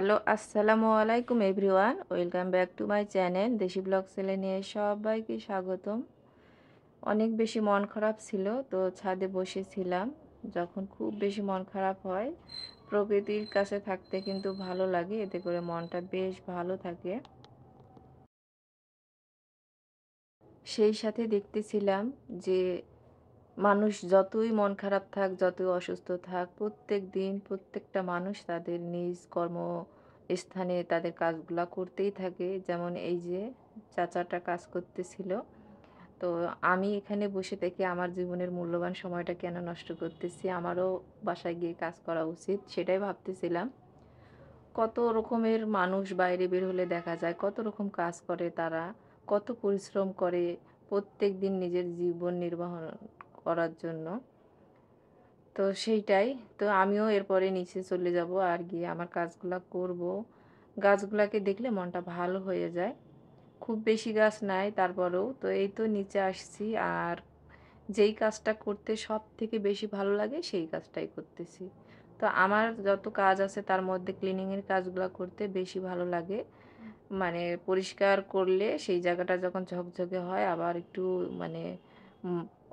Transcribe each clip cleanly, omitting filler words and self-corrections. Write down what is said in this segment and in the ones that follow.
Hello, আসসালামু আলাইকুম everyone. Welcome back to my channel দেশি ব্লগ চ্যানেলে নিয়ে সবাইকে স্বাগতম। অনেক বেশি মন খারাপ ছিল, তো ছাদে বসেছিলাম। যখন খুব বেশি মন খারাপ হয়, প্রকৃতির কাছে থাকতে কিন্তু ভালো লাগে, এতে করে মনটা বেশ ভালো থাকে। সেই সাথে দেখতেছিলাম যে মানুষ যতই মন খারাপ থাক, যতই অসুস্থ থাক, প্রত্যেক দিন প্রত্যেকটা মানুষ তাদের নিজ কর্মস্থানে তাদের কাজগুলা করতেই থাকে। যেমন এই যে চাচাটা কাজ করতেছিল। তো আমি এখানে বসে থেকে আমার জীবনের মূল্যবান সময়টা কেন নষ্ট করতেছি? আমারও বাসায় গিয়ে কাজ করা উচিত, সেটাই ভাবতেছিলাম। কত রকমের মানুষ বাইরে বের হলে দেখা যায়, কত রকম কাজ করে তারা, কত পরিশ্রম করে প্রত্যেকদিন নিজের জীবন নির্বাহ করার জন্য। তো সেইটাই। তো আমিও এরপরে নিচে চলে যাব আর গিয়ে আমার কাজগুলা করব। গাছগুলাকে দেখলে মনটা ভালো হয়ে যায়। খুব বেশি গাছ নাই, তারপরেও তো এই তো নিচে আসছি। আর যেই কাজটা করতে সবথেকে বেশি ভালো লাগে সেই কাজটাই করতেছি। তো আমার যত কাজ আছে তার মধ্যে ক্লিনিংয়ের কাজগুলা করতে বেশি ভালো লাগে। মানে পরিষ্কার করলে সেই জায়গাটা যখন ঝকঝকে হয়, আবার একটু মানে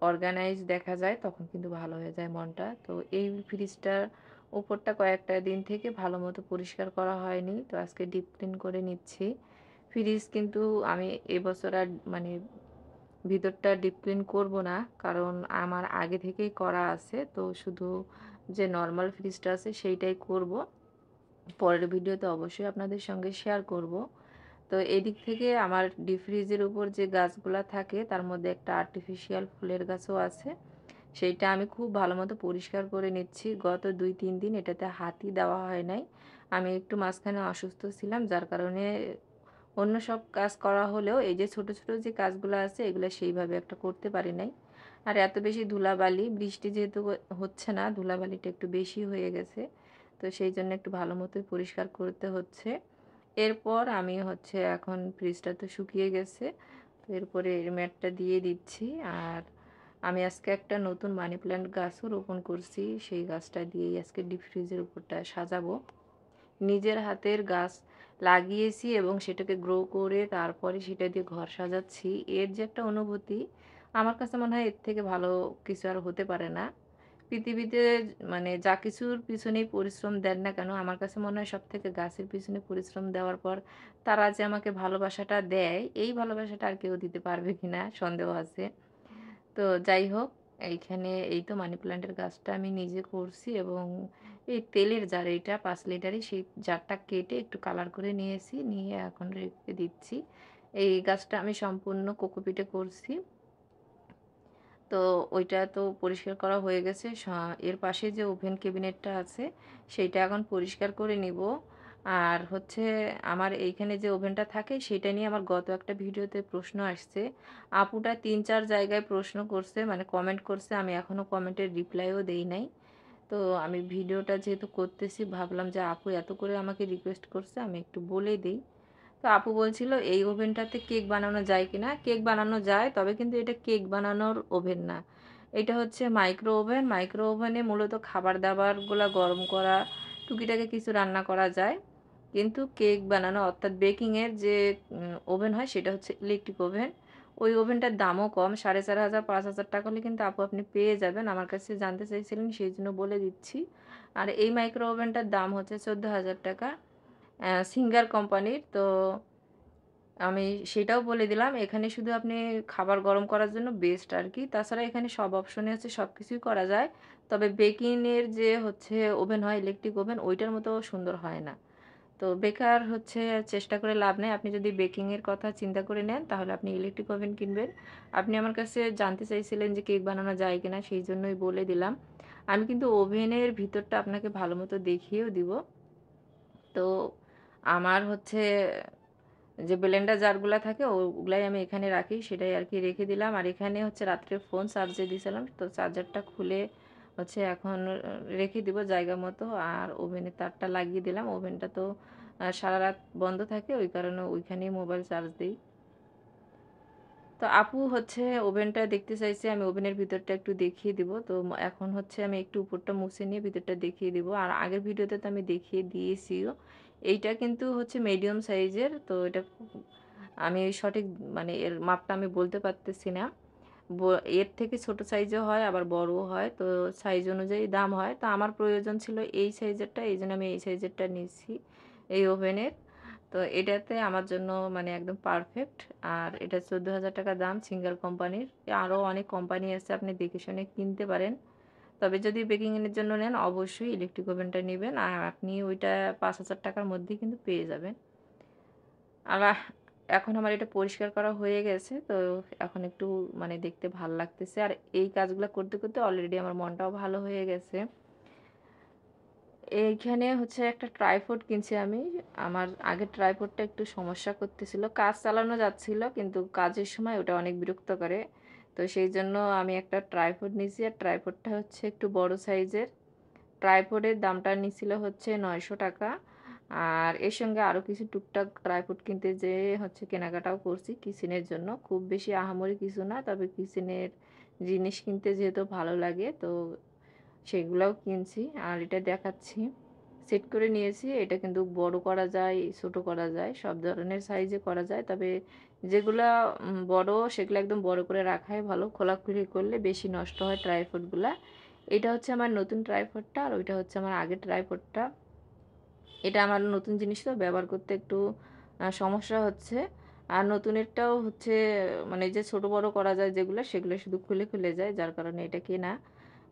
অর্গানাইজ দেখা যায়, তখন কিন্তু ভালো হয়ে যায় মনটা। তো এই ফ্রিজটার উপরটা কয়েকটা দিন থেকে ভালো মতো পরিষ্কার করা হয়নি, তো আজকে ডিপ ক্লিন করে নিচ্ছি। ফ্রিজ কিন্তু আমি এবছর আর মানে ভিতরটা ডিপ ক্লিন করব না, কারণ আমার আগে থেকেই করা আছে। তো শুধু যে নর্মাল ফ্রিজটা আছে সেইটাই করব। পরের ভিডিওতে অবশ্যই আপনাদের সঙ্গে শেয়ার করব। তো এদিক থেকে আমার ডিপ ফ্রিজের উপর যে গাছগুলা থাকে তার মধ্যে একটা আর্টিফিশিয়াল ফুলের গাছও আছে। সেইটা আমি খুব ভালো মতো পরিষ্কার করে নিচ্ছি। গত ২-৩ দিন এটাতে হাতই দেওয়া হয় নাই। আমি একটু মাঝখানে অসুস্থ ছিলাম, যার কারণে অন্য সব কাজ করা হলেও এই যে ছোট ছোট যে কাজগুলো আছে এগুলো সেইভাবে একটা করতে পারি নাই। আর এত বেশি ধুলাবালি, বৃষ্টি যেহেতু হচ্ছে না, ধুলাবালিটা একটু বেশি হয়ে গেছে। তো সেই জন্য একটু ভালো মতোই পরিষ্কার করতে হচ্ছে। এরপর আমি হচ্ছে এখন ফ্রিজটা তো শুকিয়ে গেছে, তো এরপরে এর ম্যাটটা দিয়ে দিচ্ছি। আর আমি আজকে একটা নতুন মানি প্ল্যান্ট গাছও রোপণ করছি, সেই গাছটা দিয়েই আজকে ডিপ ফ্রিজের উপরটা সাজাবো। নিজের হাতের গাছ লাগিয়েছি এবং সেটাকে গ্রো করে তারপরে সেটা দিয়ে ঘর সাজাচ্ছি। এর যে একটা অনুভূতি, আমার কাছে মনে হয় এর থেকে ভালো কিছু আর হতে পারে না পৃথিবীতে। মানে যা কিছুর পিছনেই পরিশ্রম দেন না কেন, আমার কাছে মনে হয় সব থেকে গাছের পিছনে পরিশ্রম দেওয়ার পর তারা যে আমাকে ভালোবাসাটা দেয়, এই ভালোবাসাটা আর কেউ দিতে পারবে কিনা সন্দেহ আছে। তো যাই হোক, এইখানে এই তো মানি প্ল্যান্টের গাছটা আমি নিজে করছি এবং এই তেলের জার, এইটা 5 লিটারই, সেই জারটা কেটে একটু কালার করে নিয়েছি, নিয়ে এখন রেখে দিচ্ছি। এই গাছটা আমি সম্পূর্ণ কোকোপিটে করছি। তো ওইটা তো পরিষ্কার করা হয়ে গেছে। এর পাশে যে ওভেন ক্যাবিনেটটা আছে সেইটা এখন পরিষ্কার করে নিব। আর হচ্ছে আমার এইখানে যে ওভেনটা থাকে সেটা নিয়ে আমার গত একটা ভিডিওতে প্রশ্ন আসছে। আপুটা ৩-৪ জায়গায় প্রশ্ন করছে, মানে কমেন্ট করছে, আমি এখনও কমেন্টের রিপ্লাইও দেই নাই। তো আমি ভিডিওটা যেহেতু করতেছি, ভাবলাম যে আপু এত করে আমাকে রিকোয়েস্ট করছে, আমি একটু বলে দিই। তো আপু বলছিল এই ওভেনটাতে কেক বানানো যায় কিনা। কেক বানানো যায়, তবে কিন্তু এটা কেক বানানোর ওভেন না। এটা হচ্ছে মাইক্রো ওভেন। মাইক্রো ওভেনে মূলত খাবার দাবারগুলো গরম করা, টুকিটাকি কিছু রান্না করা যায়। কিন্তু কেক বানানো অর্থাৎ বেকিংয়ের যে ওভেন হয় সেটা হচ্ছে ইলেকট্রিক ওভেন। ওই ওভেনটার দামও কম, 4,500 5,000 টাকা হলে কিন্তু আপু আপনি পেয়ে যাবেন। আমার কাছে জানতে চাইছিলেন, সেই জন্য বলে দিচ্ছি। আর এই মাইক্রো ওভেনটার দাম হচ্ছে 14,000 টাকা, সিঙ্গার কোম্পানির। তো আমি সেটাও বলে দিলাম, এখানে শুধু আপনি খাবার গরম করার জন্য বেস্ট আর কি। তাছাড়া এখানে সব অপশনে আছে, সব কিছুই করা যায়। তবে বেকিংয়ের যে হচ্ছে ওভেন হয়, ইলেকট্রিক ওভেন, ওইটার মতো সুন্দর হয় না। তো বেকার হচ্ছে চেষ্টা করে লাভ নেই। আপনি যদি বেকিংয়ের কথা চিন্তা করে নেন তাহলে আপনি ইলেকট্রিক ওভেন কিনবেন। আপনি আমার কাছে জানতে চাইছিলেন যে কেক বানানো যায় কিনা, সেই জন্যই বলে দিলাম। আমি কিন্তু ওভেনের ভিতরটা আপনাকে ভালো মতো দেখিয়েও দিব। তো আমার হচ্ছে যে ব্লেন্ডার জারগুলা থাকে ওগুলাই আমি এখানে রাখি, সেটাই আর কি রেখে দিলাম। আর এখানে হচ্ছে রাত্রে ফোন চার্জে দিয়েছিলাম, তো চার্জারটা খুলে হচ্ছে এখন রেখে দিব জায়গা মতো। আর ওভেনের তারটা লাগিয়ে দিলাম। ওভেনটা তো সারা রাত বন্ধ থাকে, ওই কারণে ওইখানেই মোবাইল চার্জ দিই। তো আপু হচ্ছে ওভেনটা দেখতে চাইছে, আমি ওভেনের ভিতরটা একটু দেখিয়ে দিব। তো এখন হচ্ছে আমি একটু উপরটা মুছে নিয়ে ভিতরটা দেখিয়ে দিব। আর আগের ভিডিওতে তো আমি দেখিয়ে দিয়েছিও। এইটা কিন্তু হচ্ছে মিডিয়াম সাইজের। তো এটা আমি সঠিক মানে এর মাপটা আমি বলতে পারতেছি না। ব এর থেকে ছোট সাইজও হয় আবার বড়ও হয়। তো সাইজ অনুযায়ী দাম হয়। তো আমার প্রয়োজন ছিল এই সাইজেরটা, এইজন্য আমি এই সাইজেরটা নিচ্ছি এই ওভেনের। তো এটাতে আমার জন্য মানে একদম পারফেক্ট। আর এটা ৳১৪,০০০ দাম সিঙ্গেল কোম্পানির। আরও অনেক কোম্পানি আছে, আপনি দেখে শুনে কিনতে পারেন। তবে যদি বেকিং এর জন্য নেন অবশ্যই ইলেকট্রিক ওভেনটা নিবেন। আর আপনি ওইটা ৳৫,০০০ মধ্যেই কিন্তু পেয়ে যাবেন। আর এখন আমার এটা পরিষ্কার করা হয়ে গেছে। তো এখন একটু মানে দেখতে ভাল লাগতেছে। আর এই কাজগুলা করতে, করতে অলরেডি আমার মনটাও ভালো হয়ে গেছে। এইখানে হচ্ছে একটা ট্রাইপড কিনছি আমি। আমার আগের ট্রাইপডটা একটু সমস্যা করতেছিল। কাজ চালানো যাচ্ছিল কিন্তু কাজের সময় ওটা অনেক বিরক্ত করে। তো সেইজন্য আমি একটা ট্রাইপড নিছি। আর ট্রাইপডটা হচ্ছে একটু বড় সাইজের। ট্রাইপডের দামটা নিছিল হচ্ছে ৳৯০০। আর এর সঙ্গে আরও কিছু টুকটাক ট্রাইপড কিনতে যেয়ে হচ্ছে কেনাকাটাও করছি কিচেনের জন্য। খুব বেশি আহামরি কিছু না। তবে কিচেনের জিনিস কিনতে যেহেতু ভালো লাগে তো সেগুলাও কিনছি। আর এটা দেখাচ্ছি। সেট করে নিয়েছি। এটা কিন্তু বড় করা যায়, ছোট করা যায়। সব ধরনের সাইজে করা যায়। তবে যেগুলা বড় সেগুলা একদম বড় করে রাখাই ভালো। খোলাখুলি করলে বেশি নষ্ট হয় ট্রাইপডগুলা। এটা হচ্ছে আমার নতুন ট্রাইপডটা আর ওইটা হচ্ছে আমার আগের ট্রাইপডটা। এটা আমার নতুন জিনিস তো ব্যবহার করতে একটু সমস্যা হচ্ছে। আর নতুনেরটাও হচ্ছে মানে যে ছোট বড় করা যায় যেগুলা সেগুলো শুধু খুলে, খুলে যায় যার কারণে এটা কেনা।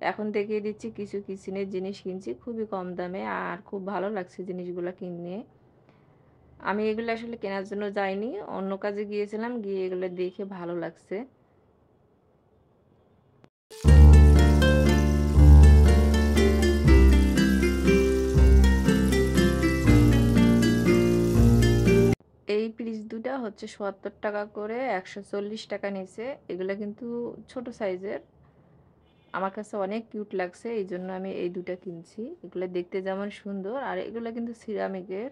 এখন দেখিয়ে দিচ্ছি কিছু কিচেনের জিনিস কিনছি খুবই কম দামে আর খুব ভালো লাগছে জিনিসগুলা কিনে। আমি এগুলো আসলে কেনার জন্য যাইনি। অন্য কাজে গিয়েছিলাম, গিয়ে এগুলো দেখে ভালো লাগছে। এই পিস দুটা হচ্ছে ৳৭০ করে, ৳১৪০ নিছে। এগুলা কিন্তু ছোট সাইজের। আমার কাছে অনেক কিউট লাগছে এইজন্য আমি এই দুটা কিনছি। এগুলা দেখতে যেমন সুন্দর আর এগুলা কিন্তু সিরামিকের।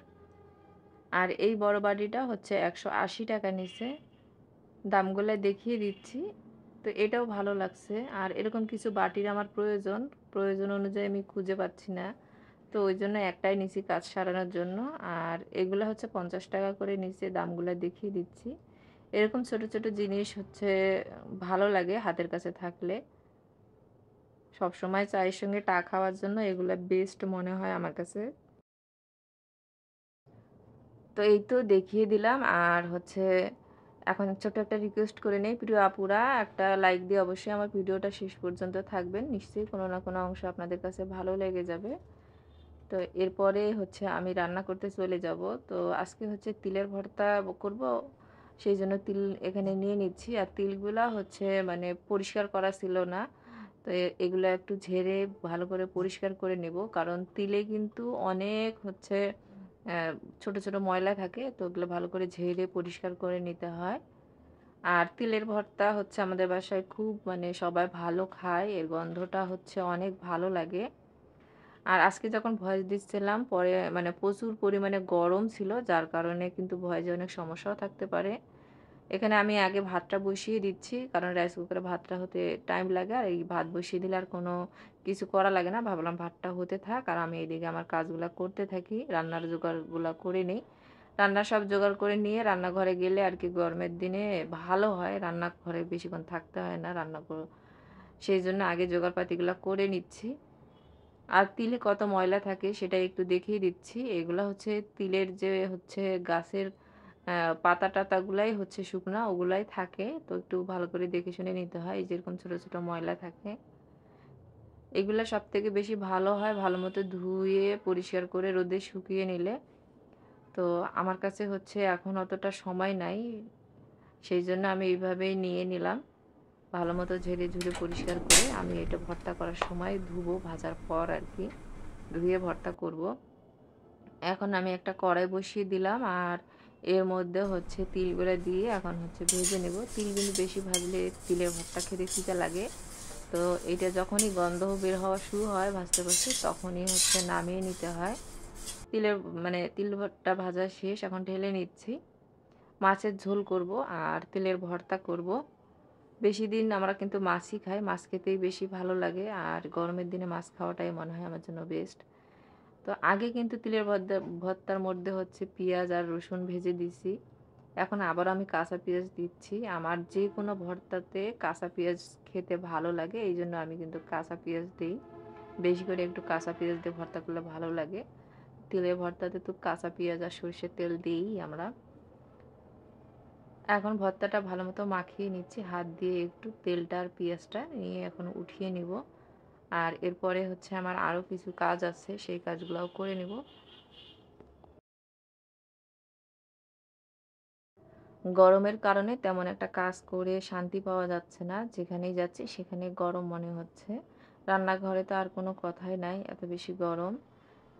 আর এই বড় বাটিটা হচ্ছে ৳১৮০ নিছে। দামগুলা দেখিয়ে দিচ্ছি। তো এটাও ভালো লাগছে। আর এরকম কিছু বাটির আমার প্রয়োজন। প্রয়োজন অনুযায়ী আমি খুঁজে পাচ্ছি না। তো ওইজন্য একটাই নিছি কাজ সারানোর জন্য। আর এগুলা হচ্ছে ৳৫০ করে নিছে। দামগুলা দেখিয়ে দিচ্ছি। এরকম ছোট, ছোট জিনিস হচ্ছে ভালো লাগে হাতের কাছে থাকলে। সবসময় চায়ের সঙ্গে টা খাওয়ার জন্য এগুলা বেস্ট মনে হয় আমার কাছে। তো এই তো দেখিয়ে দিলাম। আর হচ্ছে এখন ছোট্ট একটা রিকোয়েস্ট করে নেই, প্রিয় আপুরা একটা লাইক দিয়ে অবশ্যই আমার ভিডিওটা শেষ পর্যন্ত থাকবেন। নিশ্চয়ই কোনো না কোনো অংশ আপনাদের কাছে ভালো লেগে যাবে। তো এরপরে হচ্ছে আমি রান্না করতে চলে যাব। তো আজকে হচ্ছে তিলের ভর্তা করব। সেইজন্য তিল এখানে নিয়ে নিচ্ছি। আর তিলগুলা হচ্ছে মানে পরিষ্কার করা ছিল না। তো এগুলা একটু ঝেড়ে ভালো করে পরিষ্কার করে নেব। কারণ তিলে কিন্তু অনেক হচ্ছে অ্যা ছোট, ছোট ময়লা থাকে। তো ওগুলো ভালো করে ঝেড়ে পরিষ্কার করে নিতে হয়। আর তিলের ভর্তা হচ্ছে আমাদের বাসায় খুব মানে সবাই ভালো খায়। এর গন্ধটা হচ্ছে অনেক ভালো লাগে। আর আজকে যখন ভয়েস দিচ্ছিলাম পরে মানে প্রচুর পরিমাণে গরম ছিল যার কারণে কিন্তু ভয়েসে অনেক সমস্যাও থাকতে পারে। এখানে আমি আগে ভাতটা বসিয়ে দিচ্ছি কারণ রাইস কুকারে ভাতটা হতে টাইম লাগে আর এই ভাত বসিয়ে দিলে আর কোনো কিছু করা লাগে না। ভাবলাম ভাতটা হতে থাক আর আমি এদিকে আমার কাজগুলা করতে থাকি, রান্নার জোগাড়গুলা করে নেই। রান্নার সব জোগাড় করে নিয়ে রান্নাঘরে গেলে আর কি গরমের দিনে ভালো হয়, রান্নাঘরে বেশিক্ষণ থাকতে হয় না রান্না সেই জন্য আগে জোগাড়পাতিগুলা করে নিচ্ছি। আর তিলে কত ময়লা থাকে সেটা একটু দেখিয়ে দিচ্ছি। এগুলা হচ্ছে তিলের যে হচ্ছে গাছের পাতা-টাতাগুলাই হচ্ছে শুকনা, ওগুলাই থাকে। তো একটু ভালো করে দেখে শুনে নিতে হয়। এই যেরকম ছোট, ছোট ময়লা থাকে। এগুলা সবথেকে বেশি ভালো হয় ভালোমতো ধুয়ে পরিষ্কার করে রোদে শুকিয়ে নিলে। তো আমার কাছে হচ্ছে এখন অতটা সময় নাই। সেইজন্য আমি এইভাবেই নিয়ে নিলাম। ভালোমতো ঝেড়ে-ঝুড়ে পরিষ্কার করে আমি এটা ভর্তা করার সময় ধুবো ভাজার পর আরকি। ধুয়ে ভর্তা করব। এখন আমি একটা কড়াই বসিয়ে দিলাম আর এর মধ্যে হচ্ছে তিলগুলা দিয়ে এখন হচ্ছে ভেজে নেব। তিল কিন্তু বেশি ভাজলে তিলের ভর্তা খেতে তিতা লাগে। তো এটা যখনই গন্ধ বের হওয়া শুরু হয় ভাজতে ভাজতে তখনই হচ্ছে নামিয়ে নিতে হয়। তিলের মানে তিল ভর্তা ভাজা শেষ, এখন ঢেলে নিচ্ছি। মাছের ঝোল করব আর তিলের ভর্তা করব। বেশিদিন আমরা কিন্তু মাছই খাই। মাছ খেতেই বেশি ভালো লাগে আর গরমের দিনে মাছ খাওয়াটাই মনে হয় আমার জন্য বেস্ট। তো আগে কিন্তু তিলের ভর্তার মধ্যে হচ্ছে পেঁয়াজ আর রসুন ভেজে দিছি। এখন আবার আমি কাঁচা পেঁয়াজ দিচ্ছি। আমার যে কোনো ভর্তাতে কাঁচা পেঁয়াজ খেতে ভালো লাগে, এই জন্য আমি কিন্তু কাঁচা পেঁয়াজ দিই। বেশি করে একটু কাঁচা পেঁয়াজ দিয়ে ভর্তা করলে ভালো লাগে। তেলের ভর্তাতে তো কাঁচা পেঁয়াজ আর সরষের তেল দিই আমরা। এখন ভর্তাটা ভালো মতো মাখিয়ে নিচ্ছি হাত দিয়ে, একটু তেলটা আর পেঁয়াজটা নিয়ে এখন উঠিয়ে নিব। আর এরপরে হচ্ছে আমার আরও কিছু কাজ আছে, সেই কাজগুলোও করে নিব। গরমের কারণে তেমন একটা কাজ করে শান্তি পাওয়া যাচ্ছে না, যেখানেই যাচ্ছি সেখানে গরম মনে হচ্ছে। রান্নাঘরে তো আর কোনো কথাই নাই, এত বেশি গরম।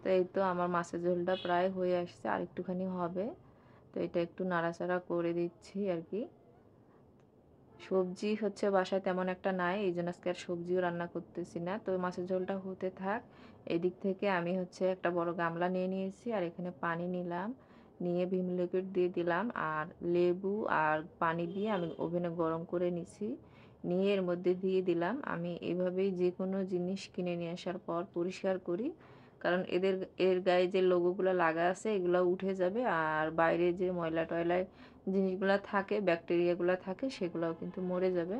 তো এই তো আমার মাছের ঝোলটা প্রায় হয়ে আসছে, আর একটুখানি হবে। তো এটা একটু নাড়াচাড়া করে দিচ্ছি আর কি। সবজি হচ্ছে বাসায় তেমন একটা নাই, এই জন্য আজকে আর সবজিও রান্না করতেছি না। তো মাছের ঝোলটা হতে থাক। এদিক থেকে আমি হচ্ছে একটা বড় গামলা নিয়ে নিয়েছি, আর এখানে পানি নিলাম, নিয়ে ভিম লিকুইড দিয়ে দিলাম, আর লেবু আর পানি দিয়ে আমি ওভেনে গরম করে নিছি। নিয়ে এর মধ্যে দিয়ে দিলাম। আমি এভাবেই যে কোনো জিনিস কিনে নিয়ে আসার পর পরিষ্কার করি, কারণ এর গায়ে যে লোগোগুলো লাগা আছে এগুলো উঠে যাবে, আর বাইরে যে ময়লা টয়লায় জিনিসগুলো থাকে, ব্যাকটেরিয়াগুলো থাকে, সেগুলোও কিন্তু মরে যাবে।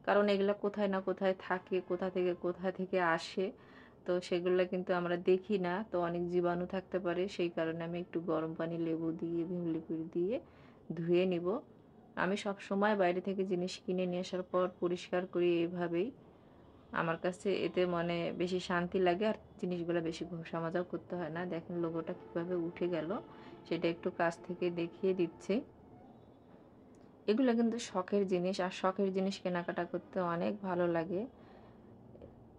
কারণ এগুলো কোথায় না কোথায় থাকে, কোথা থেকে আসে, তো সেগুলো কিন্তু আমরা দেখি না। তো অনেক জীবাণু থাকতে পারে, সেই কারণে আমি একটু গরম পানি, লেবু দিয়ে, ভিম লিকুইড দিয়ে ধুয়ে নিব। আমি সব সময় বাইরে থেকে জিনিস কিনে নিয়ে আসার পর পরিষ্কার করি এইভাবেই। আমার কাছে এতে মানে বেশি শান্তি লাগে, আর জিনিসগুলো বেশি ঘষা মাজাও করতে হয় না। দেখেন লোগোটা কীভাবে উঠে গেল, সেটা একটু কাছ থেকে দেখিয়ে দিচ্ছি। এগুলো কিন্তু শখের জিনিস, আর শখের জিনিস কেনাকাটা করতে অনেক ভালো লাগে।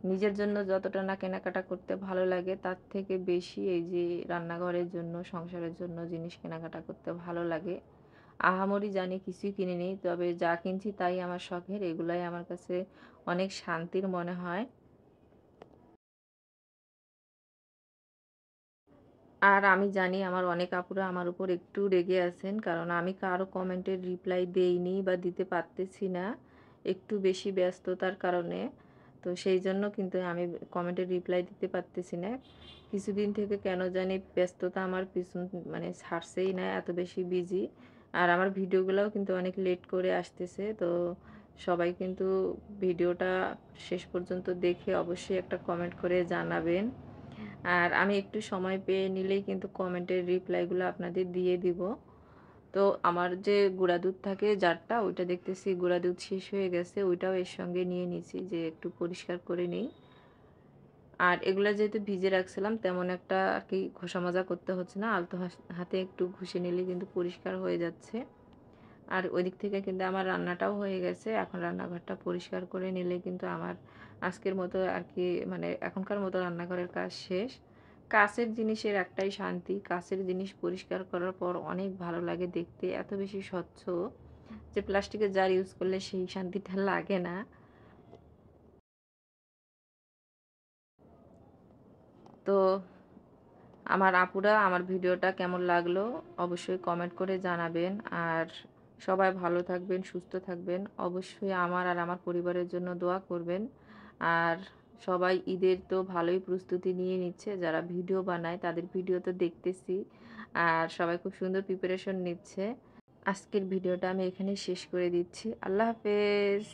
নিজের জন্য যতটা না কেনাকাটা করতে ভালো লাগে, তার থেকে বেশি এই যে রান্নাঘরের জন্য, সংসারের জন্য জিনিস কেনাকাটা করতে ভালো লাগে। আহামরি জানি কিছুই কিনে নিই, তবে যা কিনছি তাই আমার শখের, এগুলাই আমার কাছে অনেক শান্তির মনে হয়। আর আমি জানি আমার অনেক আপুরা আমার উপর একটু রেগে আছেন, কারণ আমি কারো কমেন্টের রিপ্লাই দেইনি বা দিতে পারতেছি না, একটু বেশি ব্যস্ততার কারণে। তো সেই জন্য কিন্তু আমি কমেন্টের রিপ্লাই দিতে পারতেছি না। কিছুদিন থেকে কেন জানি ব্যস্ততা আমার পিছন মানে ছাড়ছেই না, এত বেশি বিজি। আর আমার ভিডিওগুলোও কিন্তু অনেক লেট করে আসতেছে। তো সবাই কিন্তু ভিডিওটা শেষ পর্যন্ত দেখে অবশ্যই একটা কমেন্ট করে জানাবেন। আর আমি একটু সময় পেয়ে নিলেই কিন্তু কমেন্টের রিপ্লাইগুলো আপনাদের দিয়ে দিব। তো আমার যে গুঁড়া দুধ থাকে জারটা, ওইটা দেখতেছি গুঁড়া দুধ শেষ হয়ে গেছে, ওইটাও এর সঙ্গে নিয়ে নিছি যে একটু পরিষ্কার করে নিই। আর এগুলা যেহেতু ভিজে রাখছিলাম, তেমন একটা আর কি ঘষা মাজা করতে হচ্ছে না, আলতো হাতে একটু ঘষে নিলে কিন্তু পরিষ্কার হয়ে যাচ্ছে। আর ওইদিক থেকে কিন্তু আমার রান্নাটাও হয়ে গেছে। এখন রান্নাঘরটা পরিষ্কার করে নিলে কিন্তু আমার আজকের মতো আর কি মানে এখনকার মতো রান্নাঘরের কাজ শেষ। কাঁচের জিনিসের একটাই শান্তি, কাঁচের জিনিস পরিষ্কার করার পর অনেক ভালো লাগে দেখতে, এত বেশি স্বচ্ছ যে প্লাস্টিকের জার ইউজ করলে সেই শান্তিটা লাগে না। তো আমার আপুরা আমার ভিডিওটা কেমন লাগলো অবশ্যই কমেন্ট করে জানাবেন। আর সবাই ভালো থাকবেন, সুস্থ থাকবেন। অবশ্যই আমার আর আমার পরিবারের জন্য দোয়া করবেন। আর সবাই ঈদের তো ভালোই প্রস্তুতি নিয়ে নিচ্ছে, যারা ভিডিও বানায় তাদের ভিডিও তো দেখতেছি, আর সবাই খুব সুন্দর প্রিপারেশন নিচ্ছে। আজকের ভিডিওটা আমি এখানে শেষ করে দিচ্ছি। আল্লাহ হাফেজ।